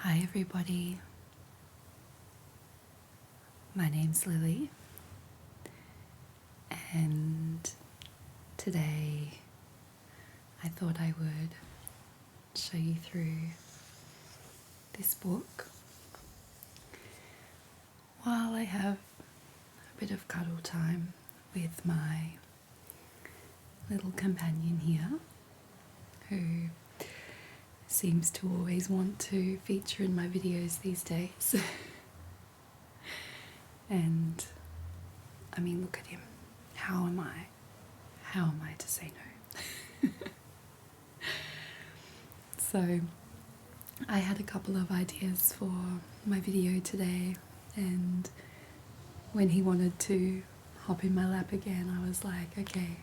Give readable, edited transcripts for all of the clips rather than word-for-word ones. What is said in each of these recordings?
Hi everybody, my name's Lily, and today I thought I would show you through this book while I have a bit of cuddle time with my little companion here, who seems to always want to feature in my videos these days. And I mean, look at him. How am I to say no? So I had a couple of ideas for my video today, and when he wanted to hop in my lap again, I was like, okay,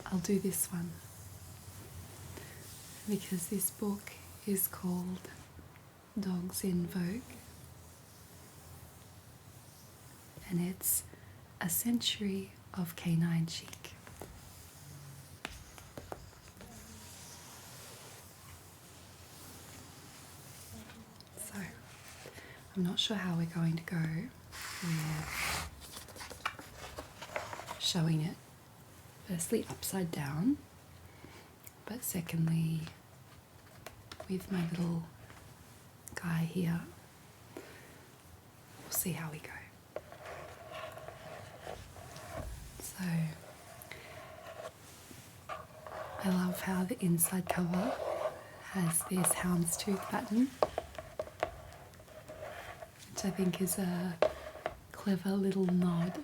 I'll do this one, because this book is called Dogs in Vogue, and it's a century of canine chic. So I'm not sure how we're going to go with showing it, firstly upside down, but secondly with my little guy here. We'll see how we go. So I love how the inside cover has this houndstooth pattern, which I think is a clever little nod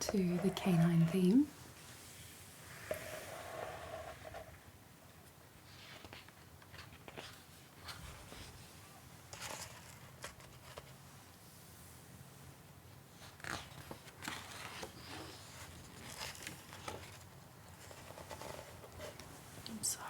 to the canine theme. I'm sorry.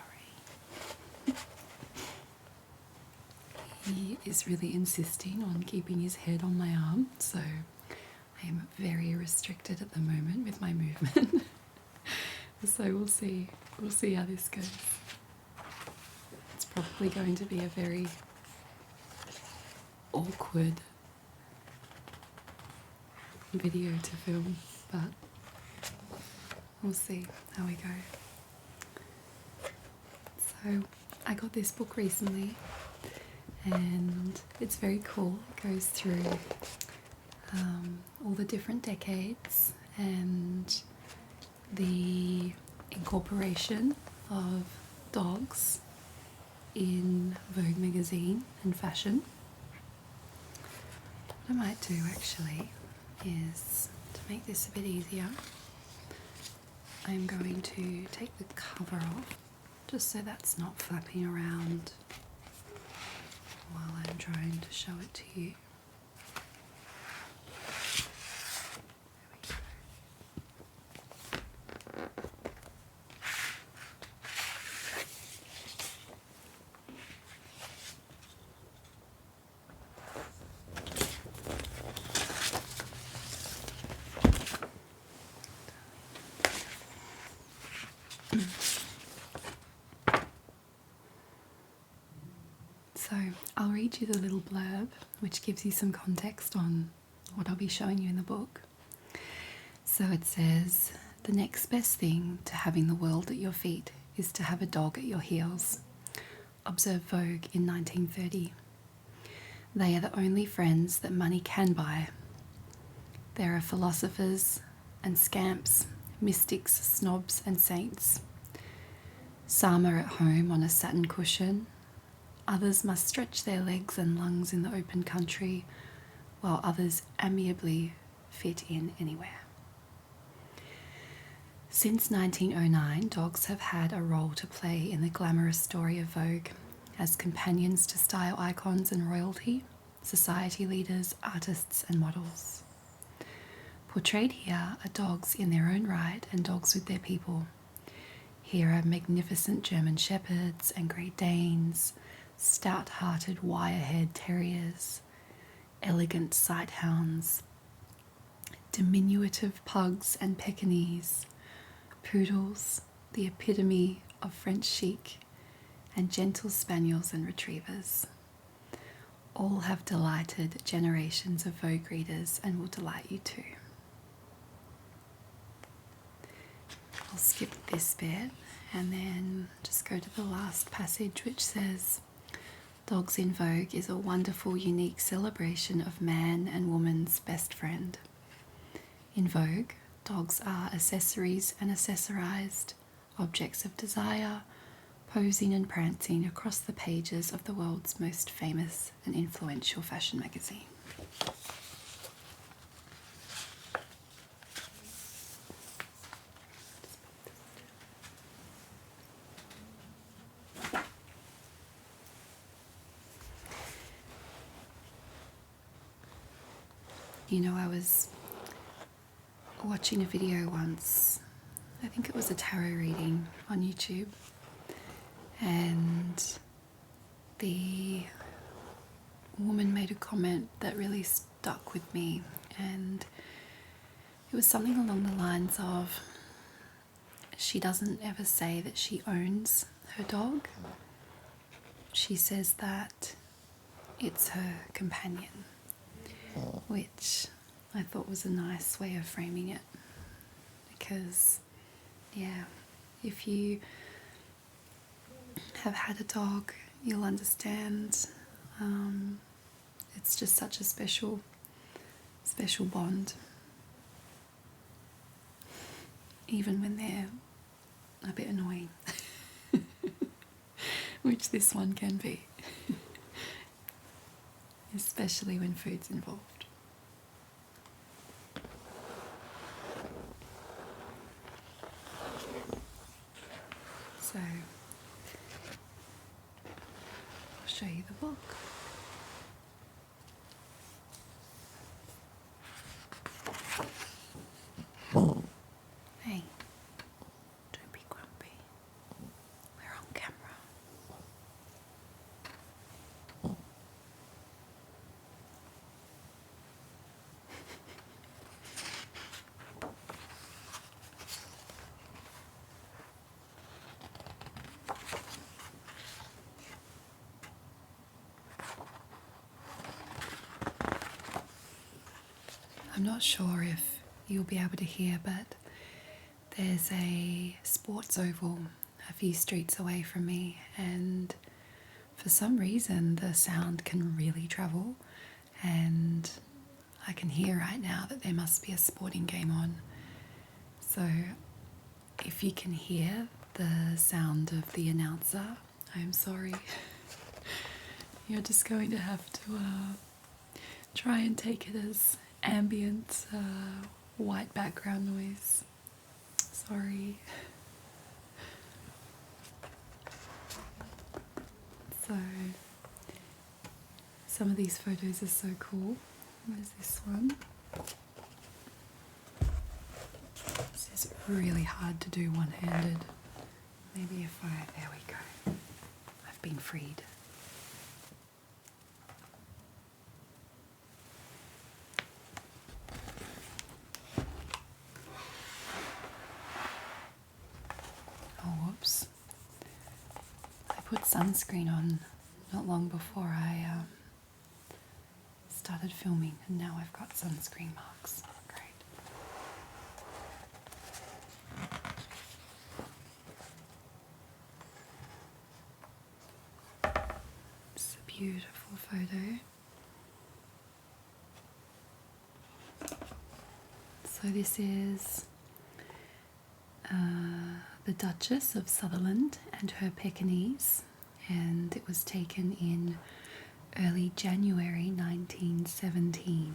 He is really insisting on keeping his head on my arm, so I am very restricted at the moment with my movement. So we'll see how this goes. It's probably going to be a very awkward video to film, but we'll see how we go. So I got this book recently, and it's very cool. It goes through all the different decades and the incorporation of dogs in Vogue magazine and fashion. What I might do actually is, to make this a bit easier, I'm going to take the cover off, just so that's not flapping around while I'm trying to show it to you. So I'll read you the little blurb, which gives you some context on what I'll be showing you in the book. So it says, the next best thing to having the world at your feet is to have a dog at your heels. Observe Vogue in 1930. They are the only friends that money can buy. There are philosophers and scamps, mystics, snobs and saints. Some are at home on a satin cushion. Others must stretch their legs and lungs in the open country, while others amiably fit in anywhere. Since 1909, dogs have had a role to play in the glamorous story of Vogue, as companions to style icons and royalty, society leaders, artists and models. Portrayed here are dogs in their own right and dogs with their people. Here are magnificent German Shepherds and Great Danes, stout-hearted wire-haired terriers, elegant sighthounds, diminutive pugs and Pekingese, poodles, the epitome of French chic, and gentle spaniels and retrievers. all have delighted generations of Vogue readers and will delight you too. I'll skip this bit and then just go to the last passage, which says, Dogs in Vogue is a wonderful, unique celebration of man and woman's best friend. In Vogue, dogs are accessories and accessorized, objects of desire, posing and prancing across the pages of the world's most famous and influential fashion magazine. You know, I was watching a video once, I think it was a tarot reading on YouTube, and the woman made a comment that really stuck with me, and it was something along the lines of, she doesn't ever say that she owns her dog. She says that it's her companion, which I thought was a nice way of framing it, because yeah, if you have had a dog, you'll understand. It's just such a special bond, even when they're a bit annoying, which this one can be, especially when food's involved. So I'll show you the book. Hey, don't be grumpy. We're on camera. I'm not sure if you'll be able to hear, but there's a sports oval a few streets away from me, and for some reason the sound can really travel, and I can hear right now that there must be a sporting game on. So if you can hear the sound of the announcer, I'm sorry. You're just going to have to try and take it as ambient white background noise. Sorry. So some of these photos are so cool. There's this one. This is really hard to do one-handed. Maybe if there we go. I've been freed. Whoops. I put sunscreen on not long before I started filming, and now I've got sunscreen marks. Great. It's a beautiful photo. So this is the Duchess of Sutherland and her Pekingese, and it was taken in early January 1917.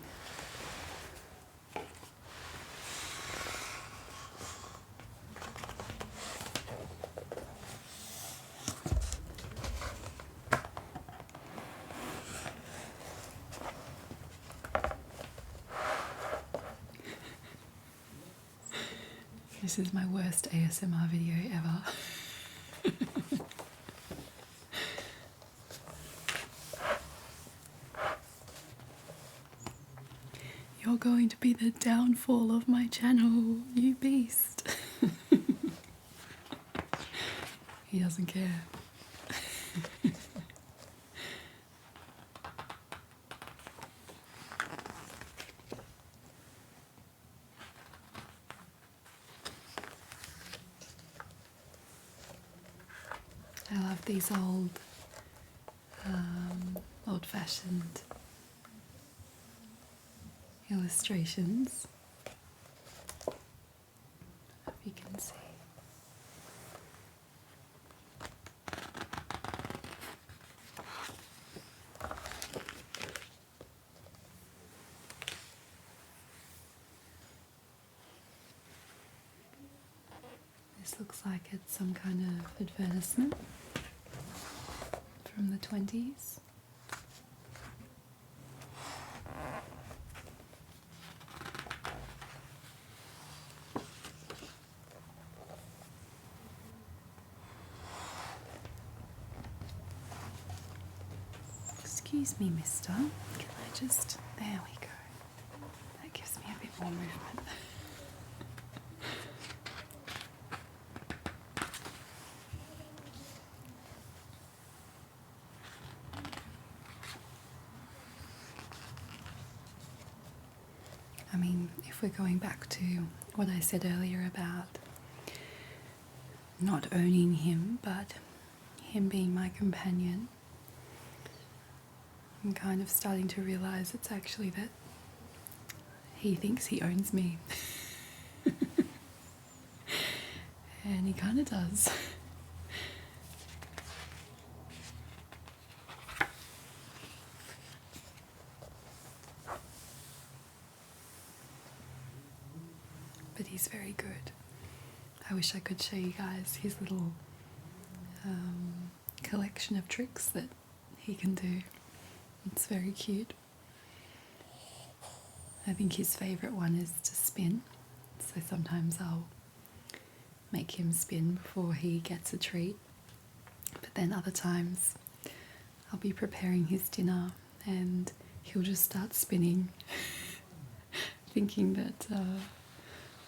This is my worst ASMR video ever. You're going to be the downfall of my channel, you beast. He doesn't care. I love these old-fashioned illustrations. If you can see. This looks like it's some kind of advertisement from the 20s. Excuse me, mister. Can I just... There we go. That gives me a bit more movement. I mean, if we're going back to what I said earlier about not owning him, but him being my companion, I'm kind of starting to realize it's actually that he thinks he owns me. And he kind of does. But he's very good. I wish I could show you guys his little collection of tricks that he can do. It's very cute. I think his favourite one is to spin. So sometimes I'll make him spin before he gets a treat. But then other times I'll be preparing his dinner and he'll just start spinning, thinking that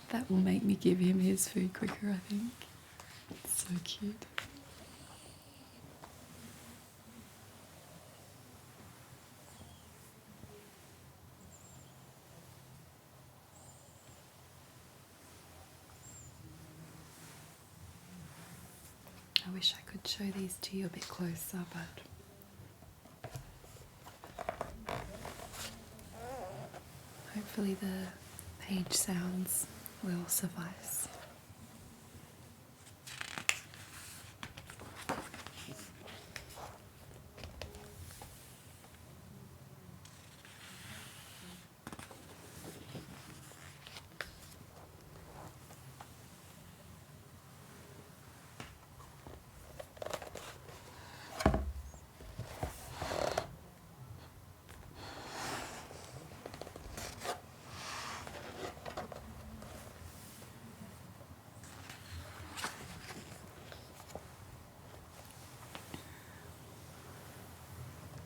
that will make me give him his food quicker, I think. It's so cute. I wish I could show these to you a bit closer, but hopefully the page sounds will suffice.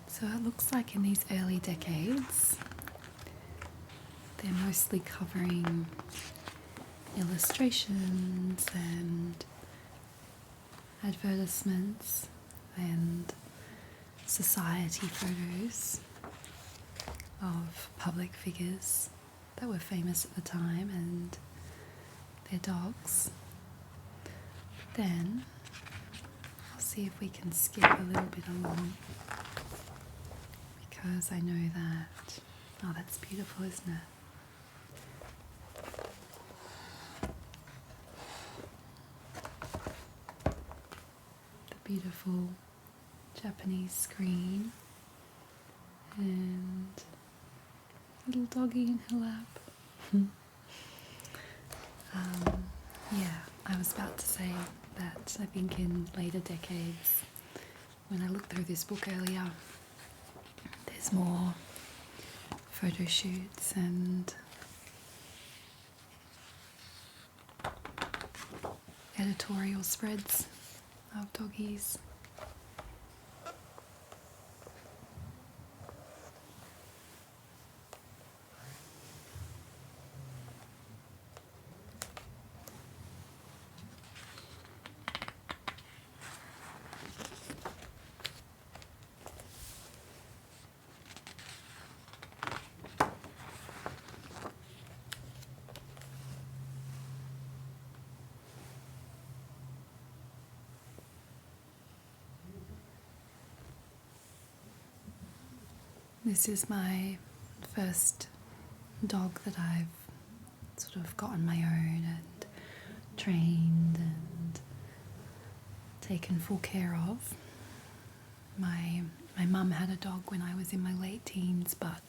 So it looks like in these early decades, they're mostly covering illustrations and advertisements and society photos of public figures that were famous at the time and their dogs. Then I'll see if we can skip a little bit along, because I know that, oh, that's beautiful, isn't it? The beautiful Japanese screen and little doggy in her lap. Yeah, I was about to say that I think in later decades, when I looked through this book earlier, there's more photo shoots and editorial spreads of doggies. This is my first dog that I've sort of got on my own and trained and taken full care of. My mum had a dog when I was in my late teens, but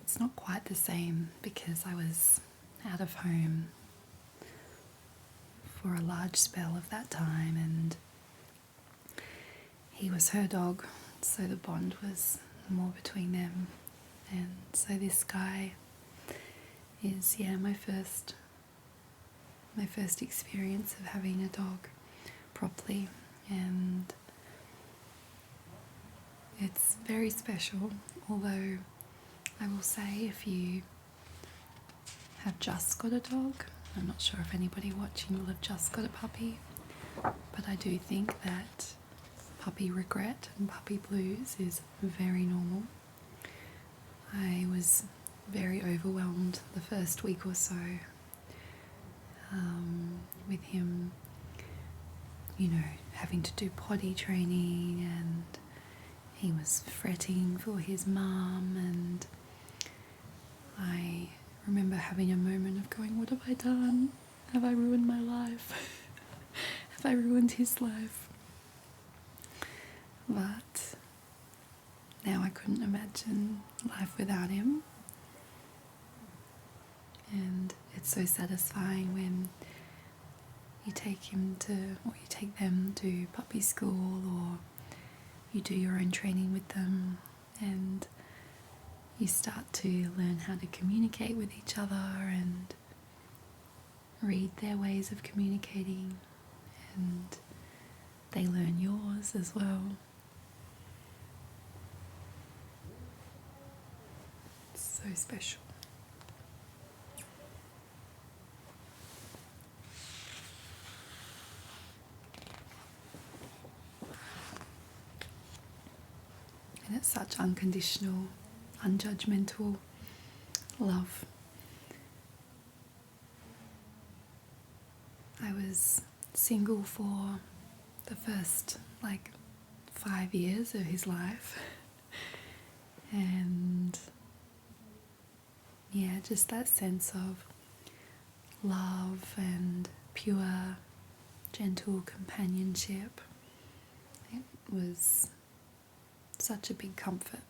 it's not quite the same because I was out of home for a large spell of that time, and he was her dog, so the bond was more between them. And so this guy is, my first experience of having a dog properly, and it's very special. Although I will say, if you have just got a dog, I'm not sure if anybody watching will have just got a puppy, but I do think that puppy regret and puppy blues is very normal. I was very overwhelmed the first week or so with him, having to do potty training, and he was fretting for his mum, and I remember having a moment of going, what have I done? Have I ruined my life? Have I ruined his life? But now I couldn't imagine life without him. And it's so satisfying when you take them to puppy school, or you do your own training with them, and you start to learn how to communicate with each other and read their ways of communicating, and they learn yours as well. It's so special. And it's such unconditional, unjudgmental love. I was single for the first 5 years of his life, and just that sense of love and pure, gentle companionship, it was such a big comfort.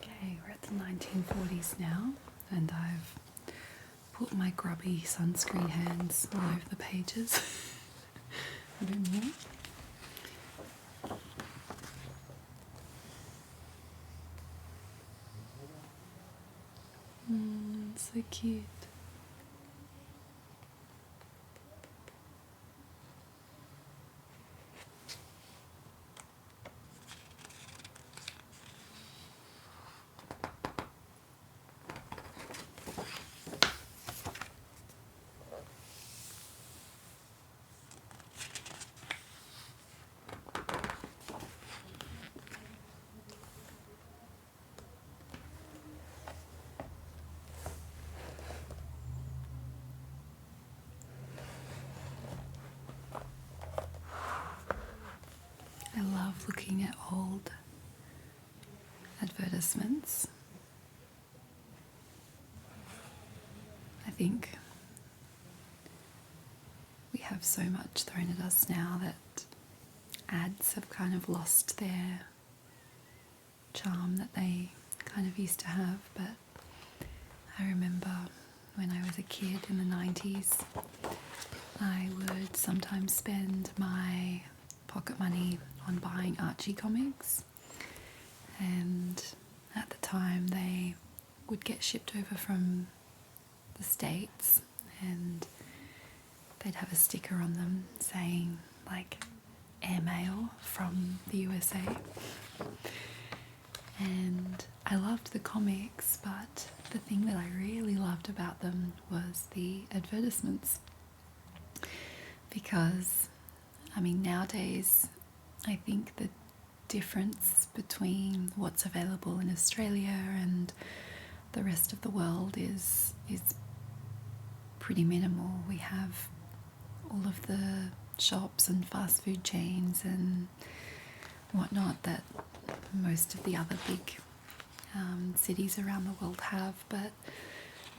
Okay, we're at the 1940s now, and I've put my grubby sunscreen hands all over the pages a bit more. So cute. I love looking at old advertisements. I think we have so much thrown at us now that ads have kind of lost their charm that they kind of used to have. But I remember when I was a kid in the 90s, I would sometimes spend my pocket money on buying Archie comics, and at the time they would get shipped over from the States, and they'd have a sticker on them saying airmail from the USA. And I loved the comics, but the thing that I really loved about them was the advertisements, because, I mean, nowadays I think the difference between what's available in Australia and the rest of the world is pretty minimal. We have all of the shops and fast food chains and whatnot that most of the other big cities around the world have, but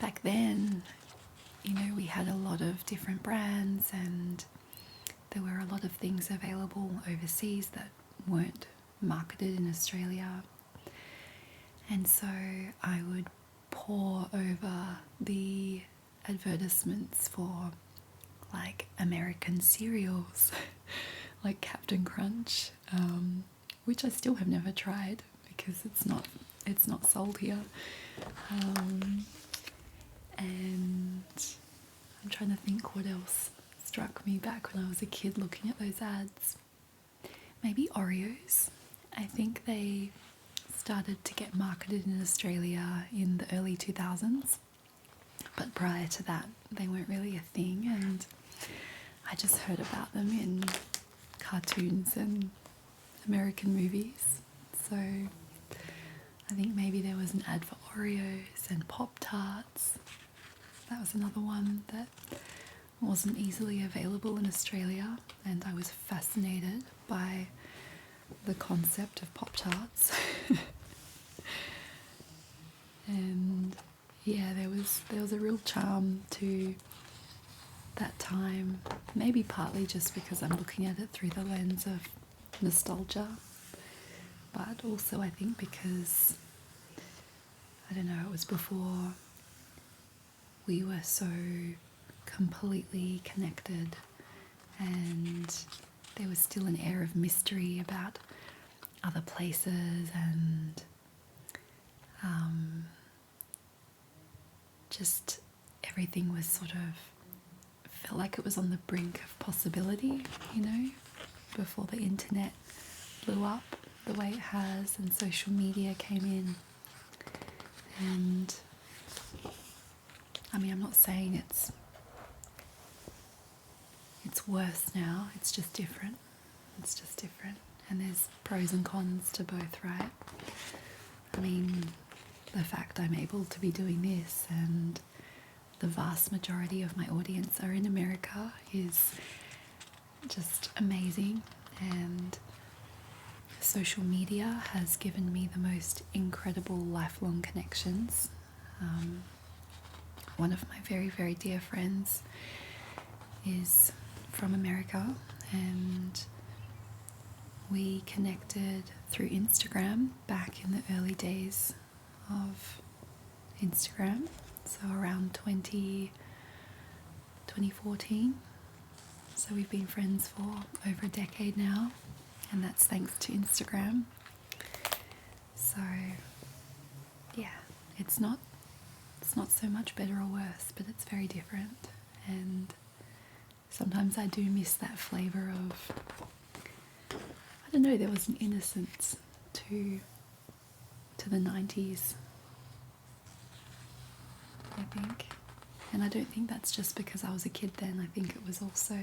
back then, you know, we had a lot of different brands and there were a lot of things available overseas that weren't marketed in Australia. And so I would pore over the advertisements for like American cereals like Captain Crunch, which I still have never tried because it's not sold here. And I'm trying to think what else struck me back when I was a kid looking at those ads. Maybe Oreos. I think they started to get marketed in Australia in the early 2000s, but prior to that they weren't really a thing, and I just heard about them in cartoons and American movies. So I think maybe there was an ad for Oreos and Pop-Tarts. That was another one that wasn't easily available in Australia, and I was fascinated by the concept of Pop-Tarts. And yeah, there was a real charm to that time, maybe partly just because I'm looking at it through the lens of nostalgia, but also I think because, I don't know, it was before we were so completely connected, and there was still an air of mystery about other places, and just everything was sort of, felt like it was on the brink of possibility, you know, before the internet blew up the way it has and social media came in. And I mean, I'm not saying it's worse now, it's just different. It's just different. And there's pros and cons to both, right? I mean, the fact I'm able to be doing this and the vast majority of my audience are in America is just amazing. And social media has given me the most incredible lifelong connections. One of my very, very dear friends is from America, and we connected through Instagram back in the early days of Instagram, so around 2014. So we've been friends for over a decade now, and that's thanks to Instagram. So yeah, it's not so much better or worse, but it's very different. And sometimes I do miss that flavour of, I don't know, there was an innocence to the 90s, I think. And I don't think that's just because I was a kid then. I think it was also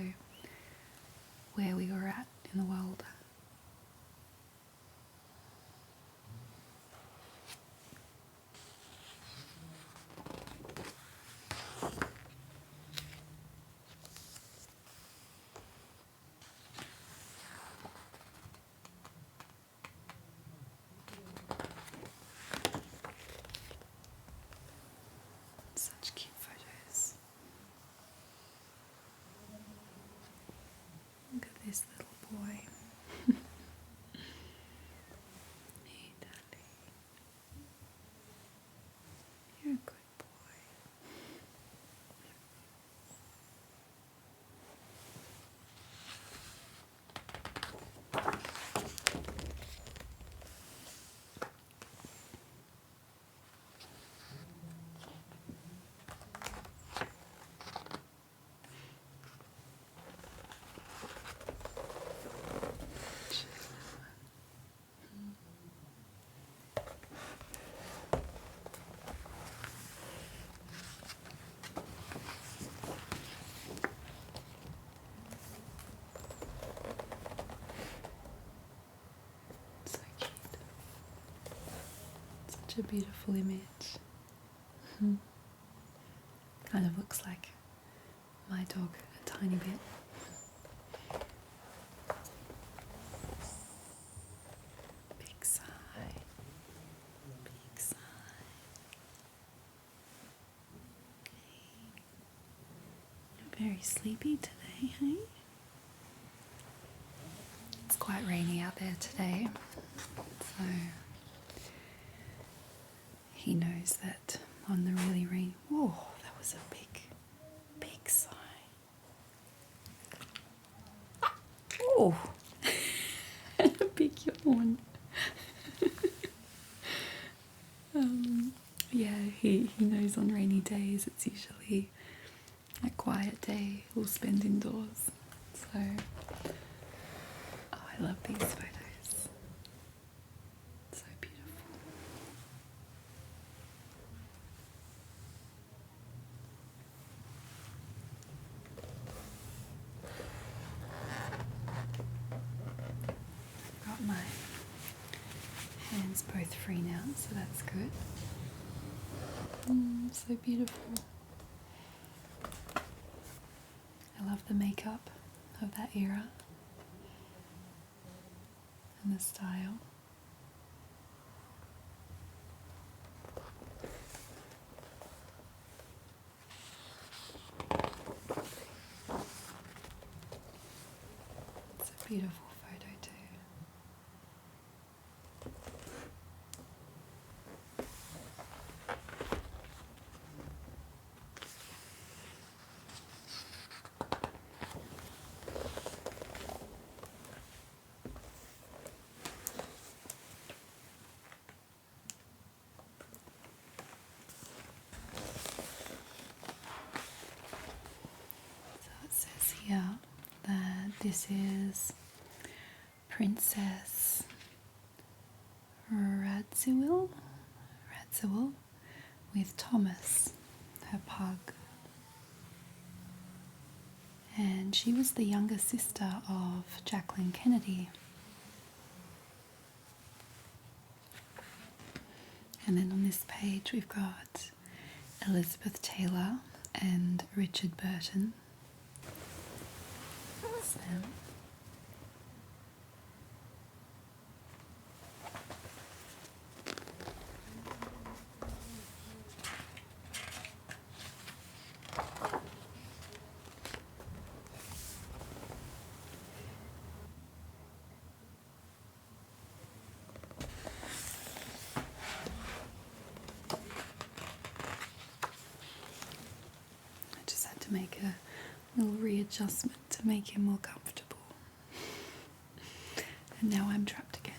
where we were at in the world. Such cute photos. Look at this little boy. Such a beautiful image. Kind of looks like my dog a tiny bit. Big sigh. Big sigh. You're very sleepy today, hey? It's quite rainy out there today, so he knows that on the really rainy... Whoa, that was a big sigh. Oh, a big yawn. Yeah, he knows on rainy days it's usually a quiet day we'll spend indoors. So, oh, I love these photos. So beautiful. I've got my hands both free now, so that's good. So beautiful. I love the makeup of that era and the style. It's a beautiful photo too. Here that this is Princess Radziwill with Thomas, her pug, and she was the younger sister of Jacqueline Kennedy. And then on this page we've got Elizabeth Taylor and Richard Burton. I just had to make a little readjustment to make him more comfortable. And now I'm trapped again.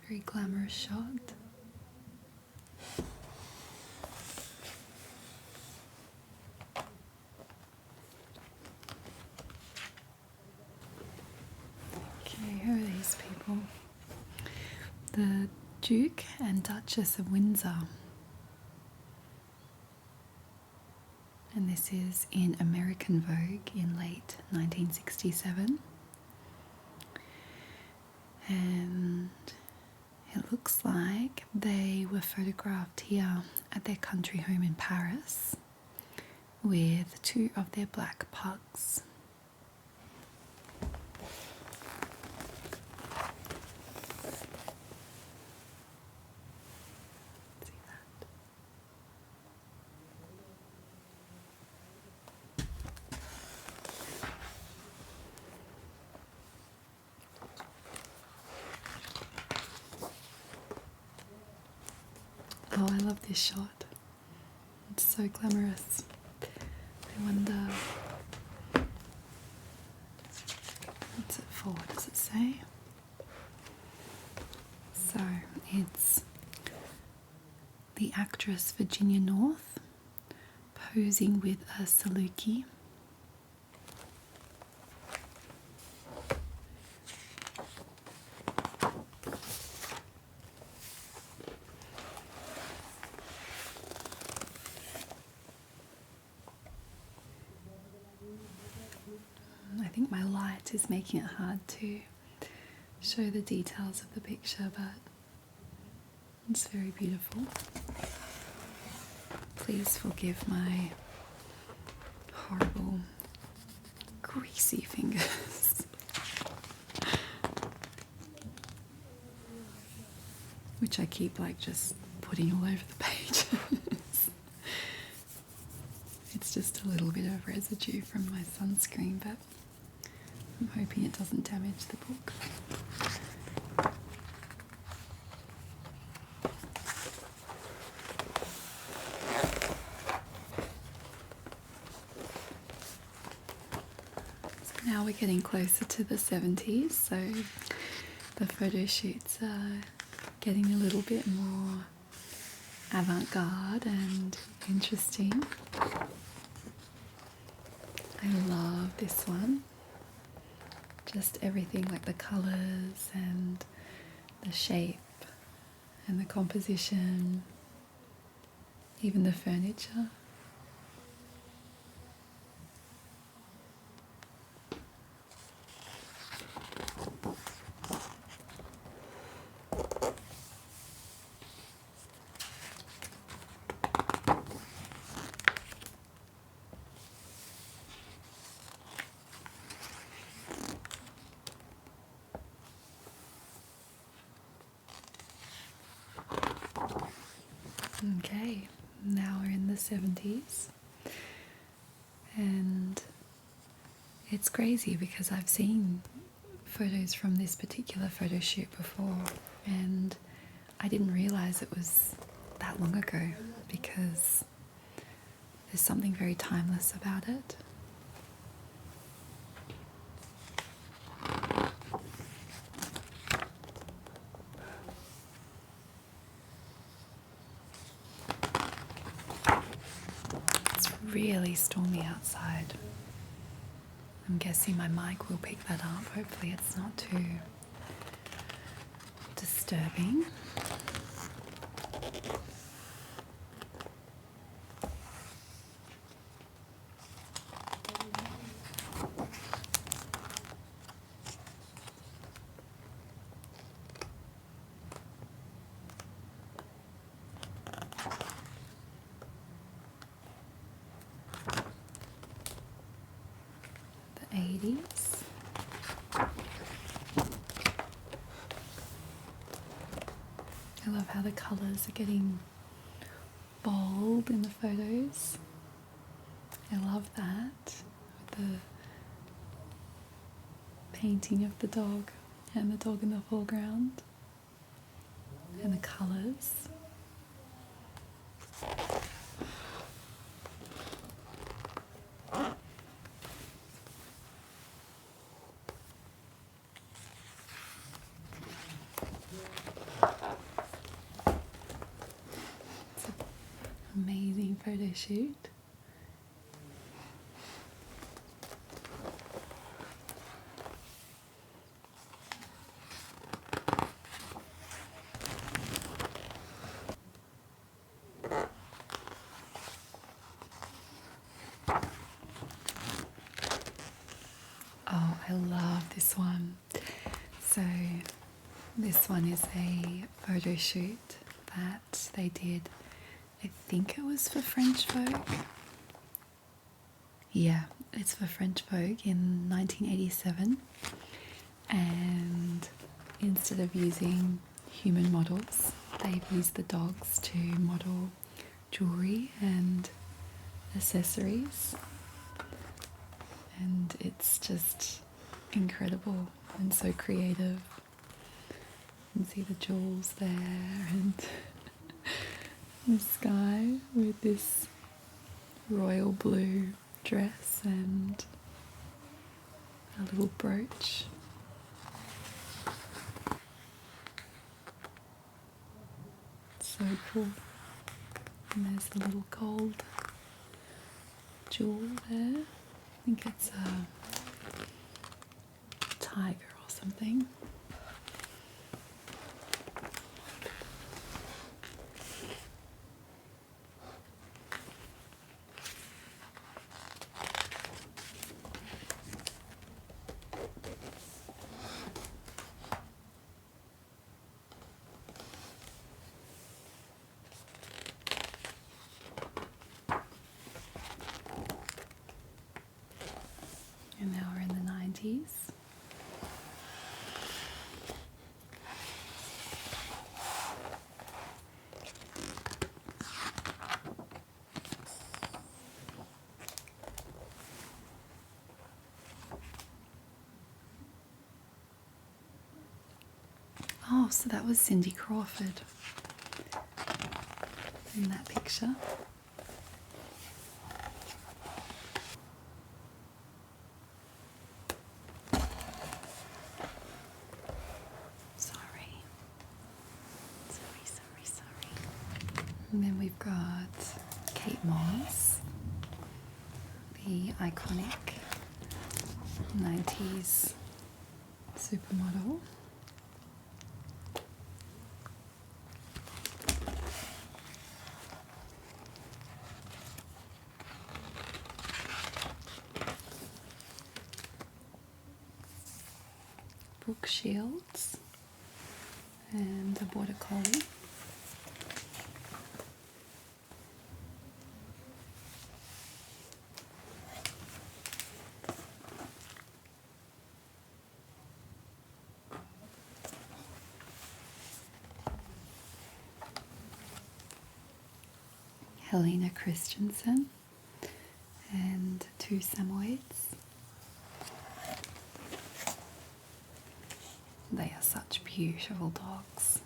Very glamorous shot. Okay, who are these people? The Duke and Duchess of Windsor. And this is in American Vogue in late 1967. And it looks like they were photographed here at their country home in Paris with two of their black pugs. See that? Oh, I love this shot. It's so glamorous. I wonder, what's it for? What does it say? So it's the actress Virginia North posing with a Saluki. I think my light is making it hard to show the details of the picture, but it's very beautiful. Please forgive my horrible greasy fingers. Which I keep like just putting all over the pages. It's just a little bit of residue from my sunscreen, but I'm hoping it doesn't damage the book. So now we're getting closer to the 70s, so the photo shoots are getting a little bit more avant-garde and interesting. I love this one. Just everything, like the colours and the shape and the composition, even the furniture. Okay, now we're in the 70s, and it's crazy because I've seen photos from this particular photo shoot before, and I didn't realize it was that long ago because there's something very timeless about it. Really stormy outside. I'm guessing my mic will pick that up. Hopefully it's not too disturbing. The 80s. I love how the colours are getting bold in the photos. I love that. The painting of the dog and the dog in the foreground. And the colours. Amazing photo shoot. Oh, I love this one. So this one is a photo shoot that they did. I think it was for French Vogue. Yeah, it's for French Vogue in 1987. And instead of using human models, they've used the dogs to model jewelry and accessories. And it's just incredible and so creative. You can see the jewels there and this guy with this royal blue dress and a little brooch. So cool. And there's a little gold jewel there. I think it's a tiger or something. 90s. Oh, so that was Cindy Crawford in that picture. Sorry. And then we've got Kate Moss, the iconic 90s supermodel. Brooke Shields and a border collie. Helena Christensen and two Samoyeds. They are such beautiful dogs.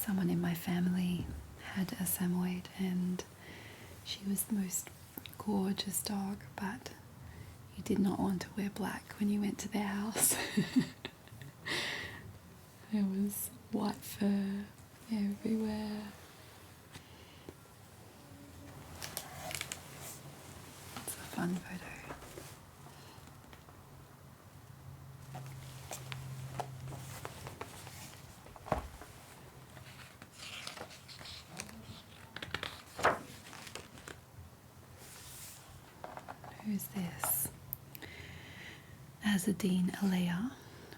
Someone in my family had a Samoyed and she was the most gorgeous dog, but you did not want to wear black when you went to their house. There was white fur everywhere. It's a fun photo. Who's this? Azadine Alea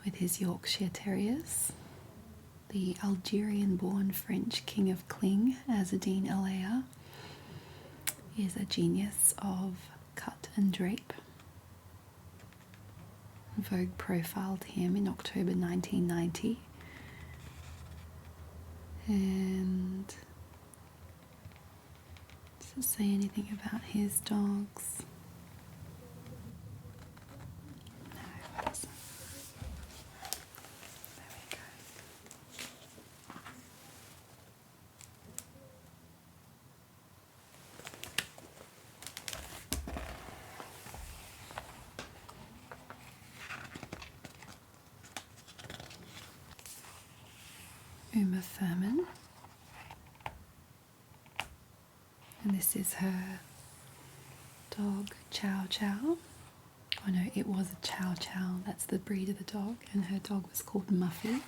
with his Yorkshire Terriers. The Algerian-born French king of cling, Azadine Alea, is a genius of cut and drape. Vogue profiled him in October 1990. And does it say anything about his dogs? No, it doesn't. There we go. Uma Thurman, and this is her dog Chow Chow. Oh no, it was a Chow Chow, that's the breed of the dog, and her dog was called Muffy.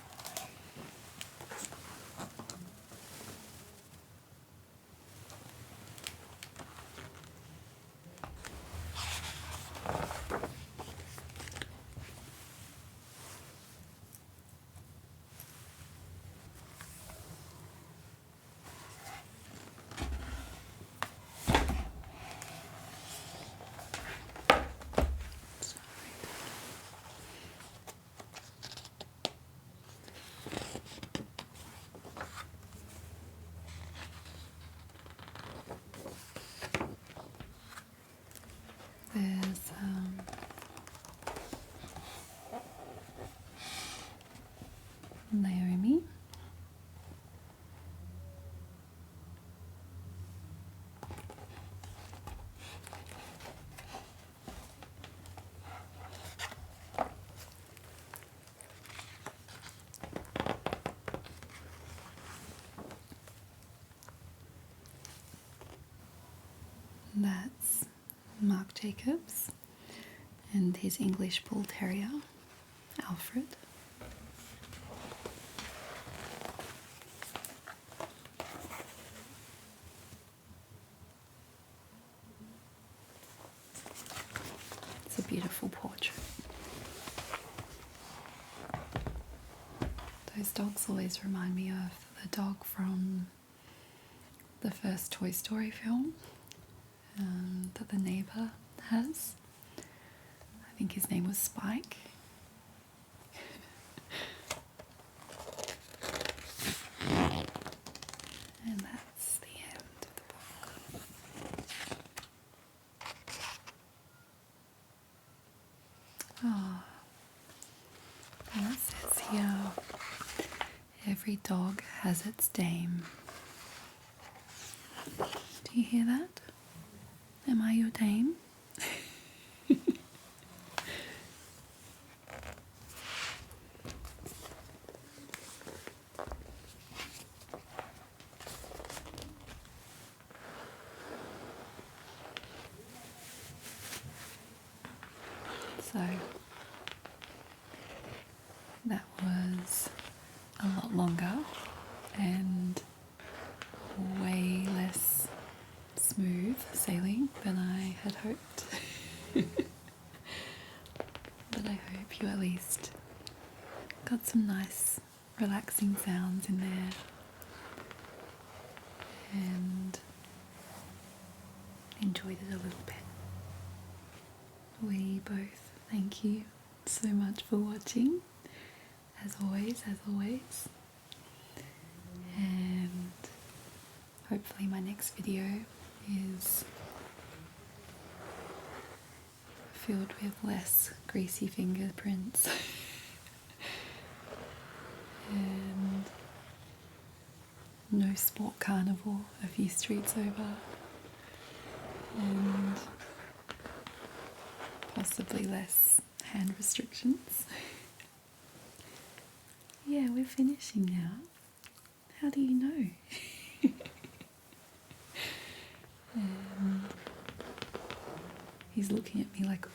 There's Naomi. That's Marc Jacobs and his English Bull Terrier, Alfred. It's a beautiful portrait. Those dogs always remind me of the dog from the first Toy Story film. neighbour has. I think his name was Spike. And that's the end of the book. Oh, and it says here, every dog has its dame. Do you hear that? Am I your dame? So that was a lot longer and way less smooth sailing than I had hoped. But I hope you at least got some nice relaxing sounds in there and enjoyed it a little bit. We both thank you so much for watching, as always, and hopefully my next video is filled with less greasy fingerprints and no sport carnival a few streets over, and possibly less hand restrictions. Yeah, we're finishing now. How do you know? And he's looking at me like,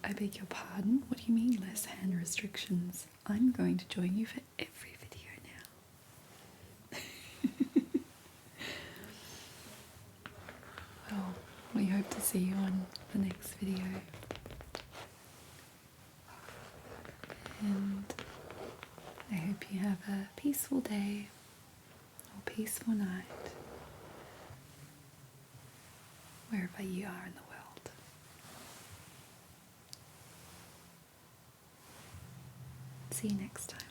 I beg your pardon? What do you mean less hand restrictions? I'm going to join you for every video now. Well, we hope to see you on the next video. And I hope you have a peaceful day or peaceful night, wherever you are in the world. See you next time.